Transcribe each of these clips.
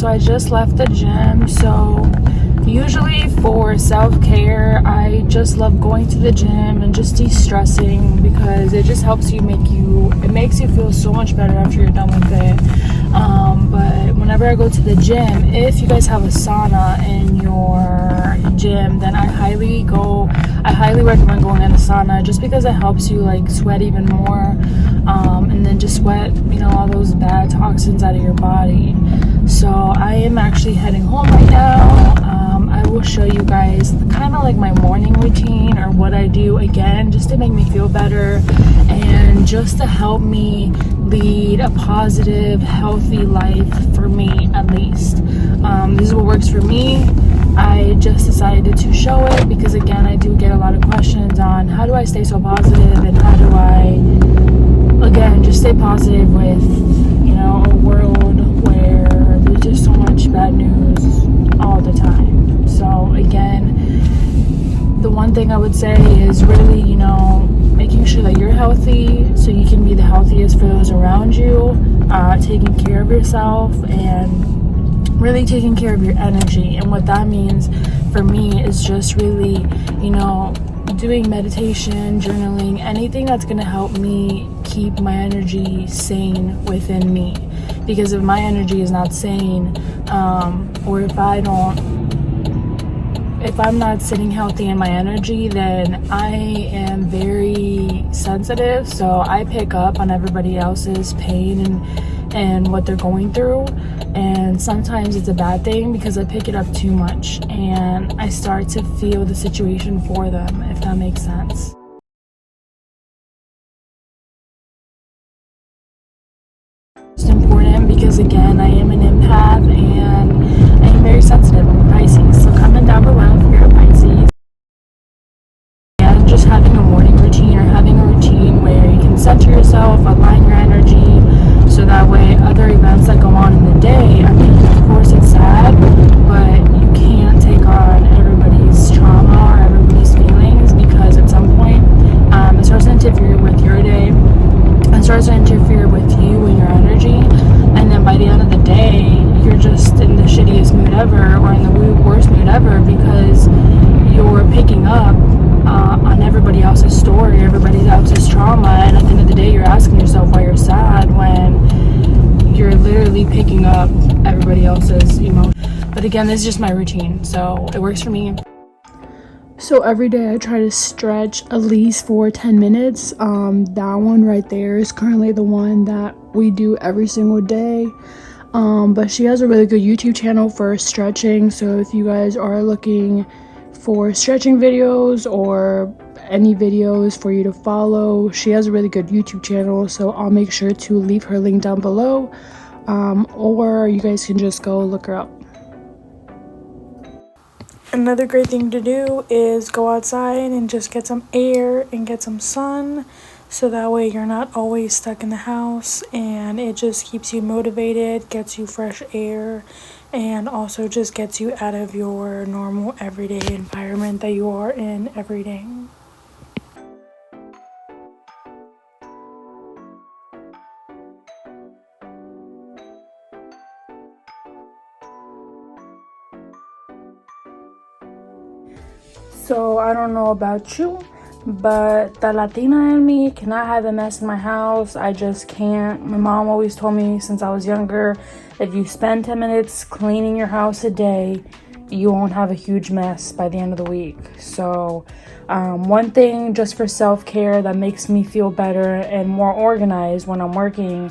So I just left the gym. So usually for self-care, I just love going to the gym and just de-stressing, because it just helps you it makes you feel so much better after you're done with it. But whenever I go to the gym, if you guys have a sauna in your gym, then I highly recommend going in a sauna, just because it helps you like sweat even more, and then just sweat, all those bad toxins out of your body. So I am actually heading home right now. I will show you guys kind of like my morning routine, or what I do, again, just to make me feel better and just to help me lead a positive, healthy life, for me at least. This is what works for me. I just decided to show it because, again, I do get a lot of questions on how do I stay so positive, and how do I, again, just stay positive with, a world where there's just so much bad news all the time. So again, the one thing I would say is really, making sure that you're healthy so you can be the healthiest for those around you, taking care of yourself, and really taking care of your energy. And what that means for me is just really, doing meditation, journaling, anything that's going to help me keep my energy sane within me. Because if my energy is not sane, or if I'm not sitting healthy in my energy, then I am very sensitive. So I pick up on everybody else's pain and what they're going through. And sometimes it's a bad thing, because I pick it up too much and I start to feel the situation for them, if that makes sense. It's important because, again, I am an empath and I am very sensitive. I'm a Pisces. So comment down below if you're a Pisces. And just having a morning routine, or having a routine where you can center yourself, align your energy, so that way other events that go on in the day, of course it's sad, but you can't take on everybody's trauma or everybody's feelings, because at some point it starts to interfere with your day. It starts to interfere with you and your energy, and then by the end of the day, you're just in the shittiest mood ever, or in the worst mood ever, because you're picking up on everybody else's story, everybody else's trauma, and at the end of the day, you're asking yourself why you're sad when you're literally picking up everybody else's emotion. But again, this is just my routine, so it works for me. So every day I try to stretch at least for 10 minutes. That one right there is currently the one that we do every single day. But she has a really good YouTube channel for stretching. So if you guys are looking for stretching videos or any videos for you to follow, she has a really good YouTube channel. So I'll make sure to leave her link down below. Or you guys can just go look her up. Another great thing to do is go outside and just get some air and get some sun, so that way you're not always stuck in the house, and it just keeps you motivated, gets you fresh air, and also just gets you out of your normal everyday environment that you are in every day. So I don't know about you, but the Latina in me cannot have a mess in my house. I just can't. My mom always told me since I was younger, if you spend 10 minutes cleaning your house a day, you won't have a huge mess by the end of the week. So one thing just for self-care that makes me feel better and more organized when I'm working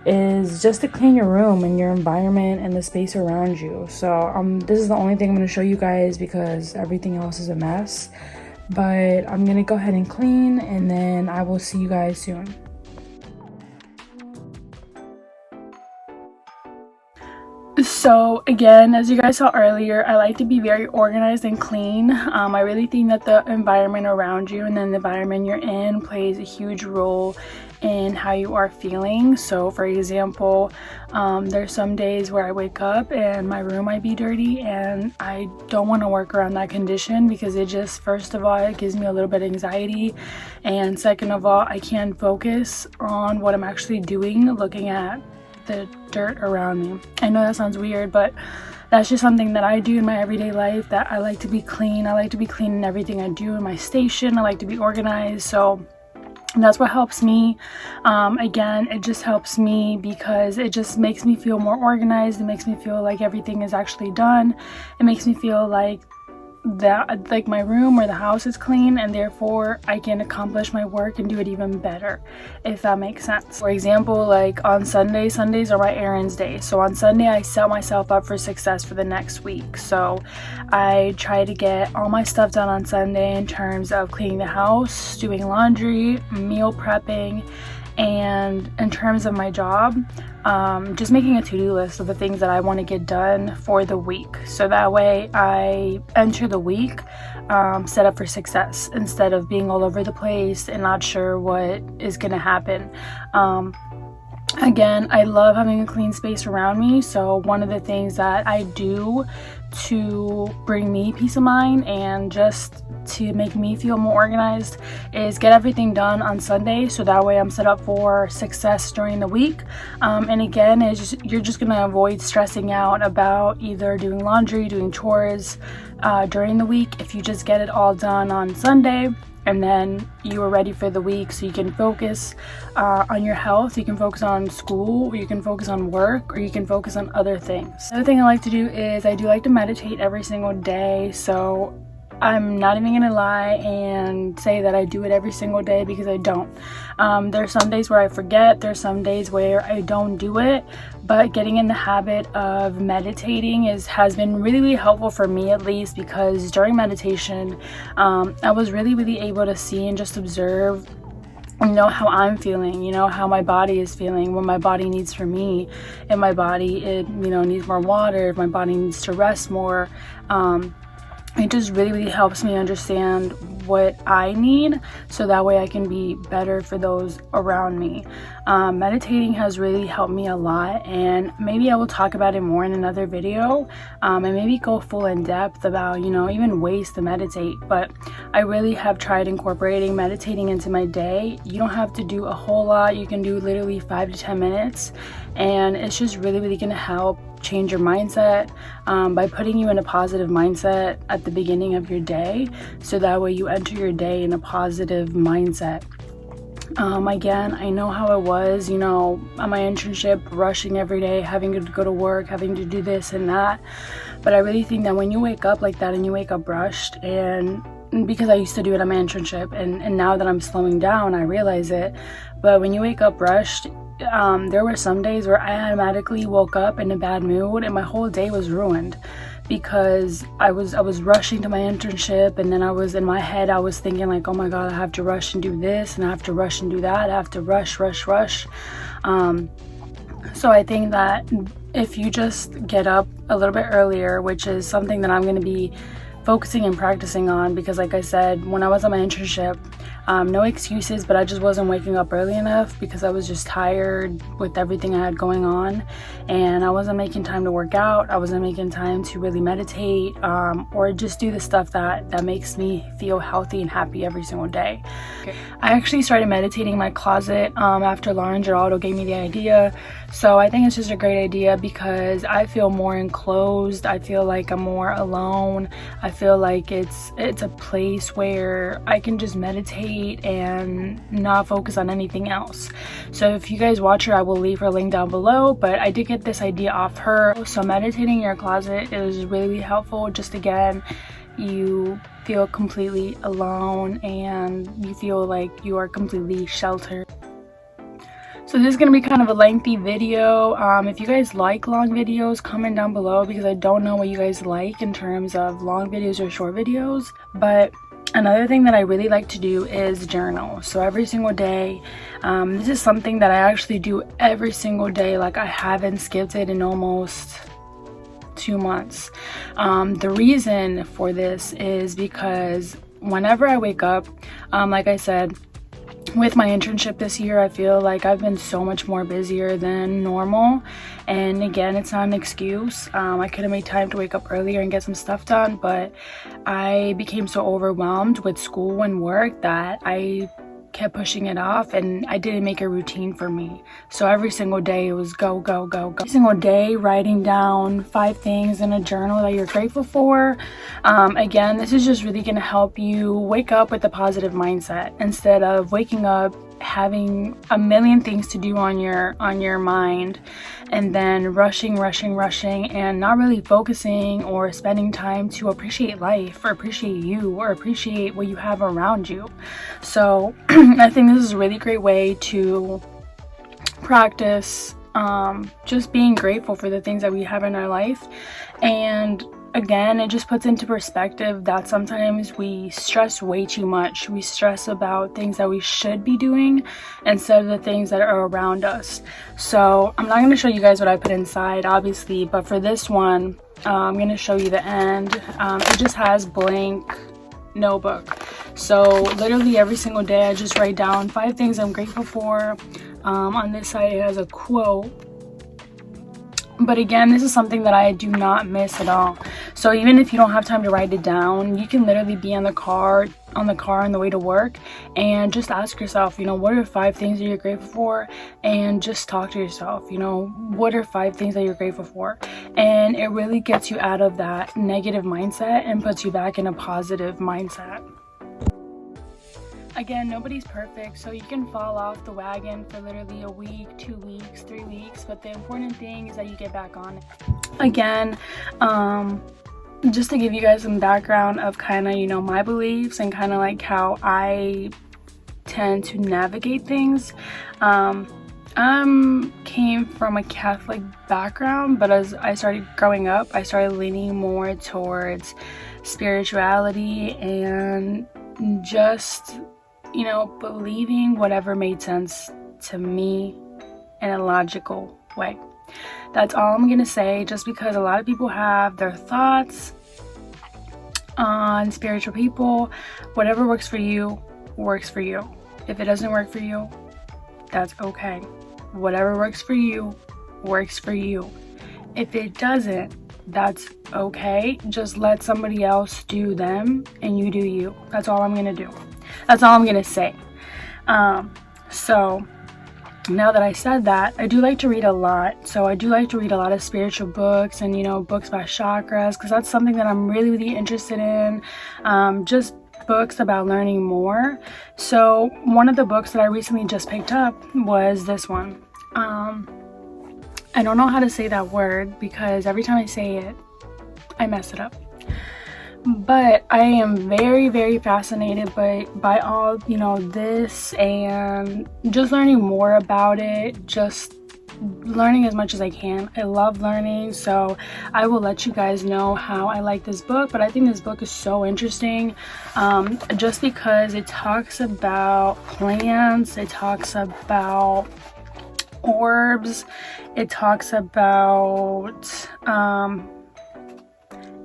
is just to clean your room and your environment and the space around you. So this is the only thing I'm going to show you guys, because everything else is a mess. But I'm going to go ahead and clean, and then I will see you guys soon. So again, as you guys saw earlier, I like to be very organized and clean. I really think that the environment around you and then the environment you're in plays a huge role in how you are feeling. So for example, there's some days where I wake up and my room might be dirty, and I don't want to work around that condition, because it just, first of all, it gives me a little bit of anxiety, and second of all, I can't focus on what I'm actually doing, looking at the dirt around me. I know that sounds weird, but that's just something that I do in my everyday life, that I like to be clean. I like to be clean in everything I do in my station. I like to be organized, so that's what helps me. Again, it just helps me because it just makes me feel more organized. It makes me feel like everything is actually done. It makes me feel like that, like my room or the house is clean, and therefore I can accomplish my work and do it even better, if that makes sense. For example, like on Sundays are my errands day. So on Sunday I set myself up for success for the next week. So I try to get all my stuff done on Sunday in terms of cleaning the house, doing laundry, meal prepping, and in terms of my job, just making a to-do list of the things that I want to get done for the week, so that way I enter the week set up for success instead of being all over the place and not sure what is going to happen. Again, I love having a clean space around me, so one of the things that I do to bring me peace of mind and just to make me feel more organized is get everything done on Sunday, so that way I'm set up for success during the week. And again, you're just gonna avoid stressing out about either doing laundry, doing chores during the week if you just get it all done on Sunday, and then you are ready for the week, so you can focus on your health, you can focus on school, or you can focus on work, or you can focus on other things. Another thing I like to do is I do like to meditate every single day. So I'm not even gonna lie and say that I do it every single day, because I don't. There's some days where I forget, there's some days where I don't do it, but getting in the habit of meditating has been really, really helpful for me, at least, because during meditation I was really able to see and just observe, how I'm feeling, how my body is feeling, what my body needs from me. If my body needs more water, if my body needs to rest more, it just really helps me understand what I need, so that way I can be better for those around me. Meditating has really helped me a lot, and maybe I will talk about it more in another video, and maybe go full in depth about even ways to meditate. But I really have tried incorporating meditating into my day. You don't have to do a whole lot. You can do literally 5 to 10 minutes, and it's just really gonna help change your mindset by putting you in a positive mindset at the beginning of your day, so that way you enter your day in a positive mindset. Again, I know how it was, at my internship, rushing every day, having to go to work, having to do this and that. But I really think that when you wake up like that and you wake up rushed, and because I used to do it at my internship, and now that I'm slowing down, I realize it. But when you wake up rushed, there were some days where I automatically woke up in a bad mood, and my whole day was ruined, because I was rushing to my internship, and then I was in my head, I was thinking like, oh my god, I have to rush and do this, and I have to rush and do that, I have to rush. So I think that if you just get up a little bit earlier, which is something that I'm going to be focusing and practicing on, because like I said, when I was on my internship, no excuses, but I just wasn't waking up early enough because I was just tired with everything I had going on, and I wasn't making time to work out, I wasn't making time to really meditate, or just do the stuff that makes me feel healthy and happy every single day. I actually started meditating in my closet after Lauren Geraldo gave me the idea. So I think it's just a great idea, because I feel more enclosed, I feel like I'm more alone, I feel like it's a place where I can just meditate and not focus on anything else. So if you guys watch her, I will leave her link down below, but I did get this idea off her. So meditating in your closet is really helpful. Just again, you feel completely alone and you feel like you are completely sheltered. So this is going to be kind of a lengthy video. If you guys like long videos, comment down below, because I don't know what you guys like in terms of long videos or short videos. But another thing that I really like to do is journal. So every single day, this is something that I actually do every single day. Like, I haven't skipped it in almost 2 months. The reason for this is because whenever I wake up, like I said, with my internship this year, I feel like I've been so much more busier than normal, and again, it's not an excuse. I could have made time to wake up earlier and get some stuff done, but I became so overwhelmed with school and work that I kept pushing it off, and I didn't make a routine for me. So every single day it was go, go, go, go. Every single day writing down 5 things in a journal that you're grateful for. Again, this is just really going to help you wake up with a positive mindset instead of waking up having a million things to do on your mind and then rushing and not really focusing or spending time to appreciate life or appreciate you or appreciate what you have around you. So I think this is a really great way to practice just being grateful for the things that we have in our life. And again, it just puts into perspective that sometimes we stress way too much. We stress about things that we should be doing instead of the things that are around us. So I'm not going to show you guys what I put inside, obviously, but for this one, I'm going to show you the end. It just has blank notebook. So literally every single day I just write down 5 things I'm grateful for. On this side it has a quote. But again, this is something that I do not miss at all. So even if you don't have time to write it down, you can literally be on the car on the way to work and just ask yourself, you know, what are 5 things that you're grateful for? And just talk to yourself, you know, what are 5 things that you're grateful for? And it really gets you out of that negative mindset and puts you back in a positive mindset. Again, nobody's perfect, so you can fall off the wagon for literally a week, 2 weeks, 3 weeks, but the important thing is that you get back on it. Again, just to give you guys some background of kind of, you know, my beliefs and kind of like how I tend to navigate things. Came from a Catholic background, but as I started growing up, I started leaning more towards spirituality and just, you know, believing whatever made sense to me in a logical way. That's all I'm gonna say, just because a lot of people have their thoughts on spiritual people. Whatever works for you, works for you. If it doesn't work for you, that's okay. Whatever works for you, works for you. If it doesn't, that's okay. Just let somebody else do them and you do you. That's all I'm gonna do. That's all I'm gonna say. So now that I said that, I do like to read a lot. So I do like to read a lot of spiritual books and, you know, books about chakras, because that's something that I'm really interested in. Just books about learning more. So one of the books that I recently just picked up was this one. I don't know how to say that word because every time I say it, I mess it up. But I am very fascinated by all, you know, this and just learning more about it, just learning as much as I can. I love learning, so I will let you guys know how I like this book. But I think this book is so interesting, just because it talks about plants, it talks about orbs, it talks about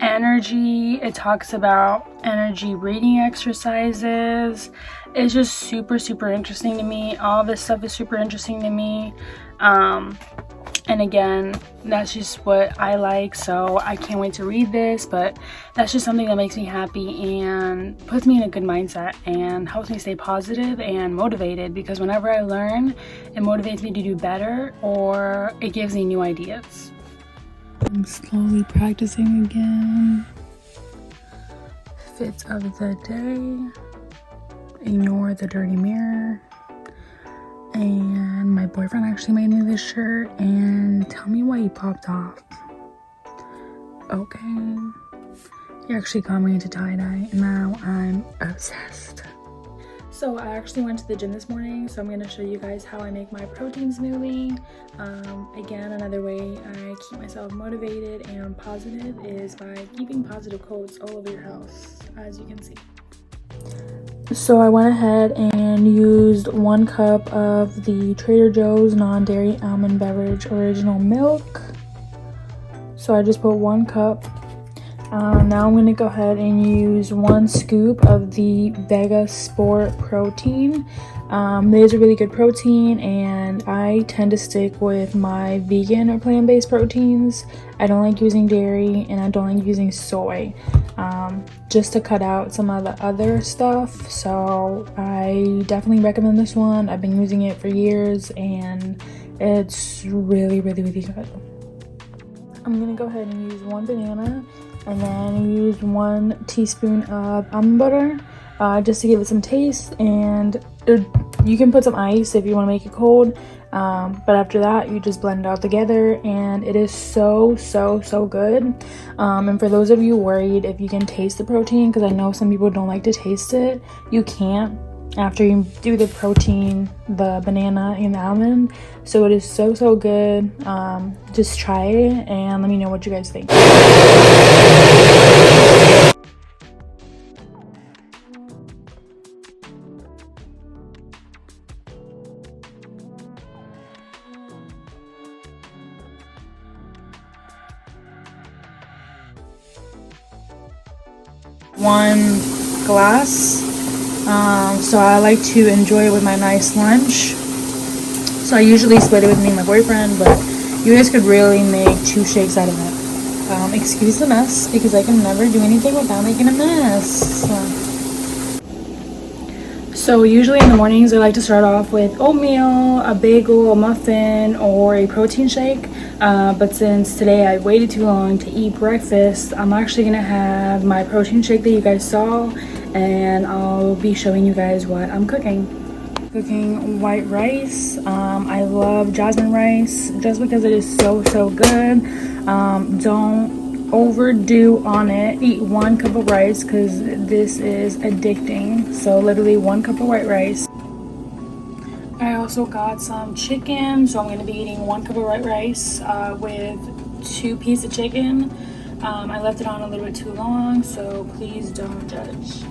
energy, it talks about energy reading exercises. It's just super interesting to me. All this stuff is super interesting to me, and again, that's just what I like, so I can't wait to read this. But that's just something that makes me happy and puts me in a good mindset and helps me stay positive and motivated, because whenever I learn, it motivates me to do better or it gives me new ideas. I'm slowly practicing again. Fits of the day. Ignore the dirty mirror. And my boyfriend actually made me this shirt, and tell me why he popped off. Okay. He actually got me into tie-dye, and now I'm obsessed. So I actually went to the gym this morning, so I'm going to show you guys how I make my protein smoothie. Again, another way I keep myself motivated and positive is by keeping positive quotes all over your house, as you can see. So I went ahead and used 1 cup of the Trader Joe's non-dairy almond beverage original milk. So I just put 1 cup. Now I'm going to go ahead and use 1 scoop of the Vega Sport protein. There's a really good protein, and I tend to stick with my vegan or plant-based proteins. I don't like using dairy, and I don't like using soy, just to cut out some of the other stuff. So I definitely recommend this one. I've been using it for years, and it's really, really, really good. I'm gonna go ahead and use 1 banana, and then use 1 teaspoon of almond butter, just to give it some taste. And you can put some ice if you want to make it cold, but after that you just blend it all together, and it is so good. And for those of you worried if you can taste the protein, because I know some people don't like to taste it, you can't after you do the protein, the banana and the almond. So it is so good. Just try it and let me know what you guys think. One glass, so I like to enjoy it with my nice lunch. So I usually split it with me and my boyfriend, but you guys could really make 2 shakes out of it. Excuse the mess, because I can never do anything without making a mess. So usually in the mornings I like to start off with oatmeal, a bagel, a muffin, or a protein shake. But since today I waited too long to eat breakfast, I'm actually gonna have my protein shake that you guys saw, and I'll be showing you guys what I'm cooking. Cooking white rice. I love jasmine rice just because it is so good. Don't overdo on it. Eat 1 cup of rice because this is addicting. So literally 1 cup of white rice. I also got some chicken, so I'm going to be eating 1 cup of white rice with 2 pieces of chicken. I left it on a little bit too long, so please don't judge.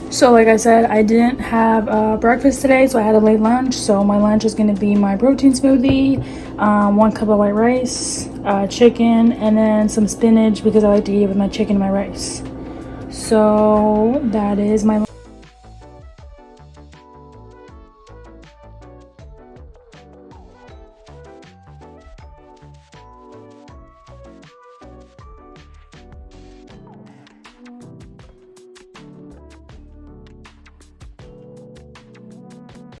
So like I said, I didn't have breakfast today, so I had a late lunch. So my lunch is going to be my protein smoothie, 1 cup of white rice, chicken, and then some spinach because I like to eat it with my chicken and my rice. So that is my lunch.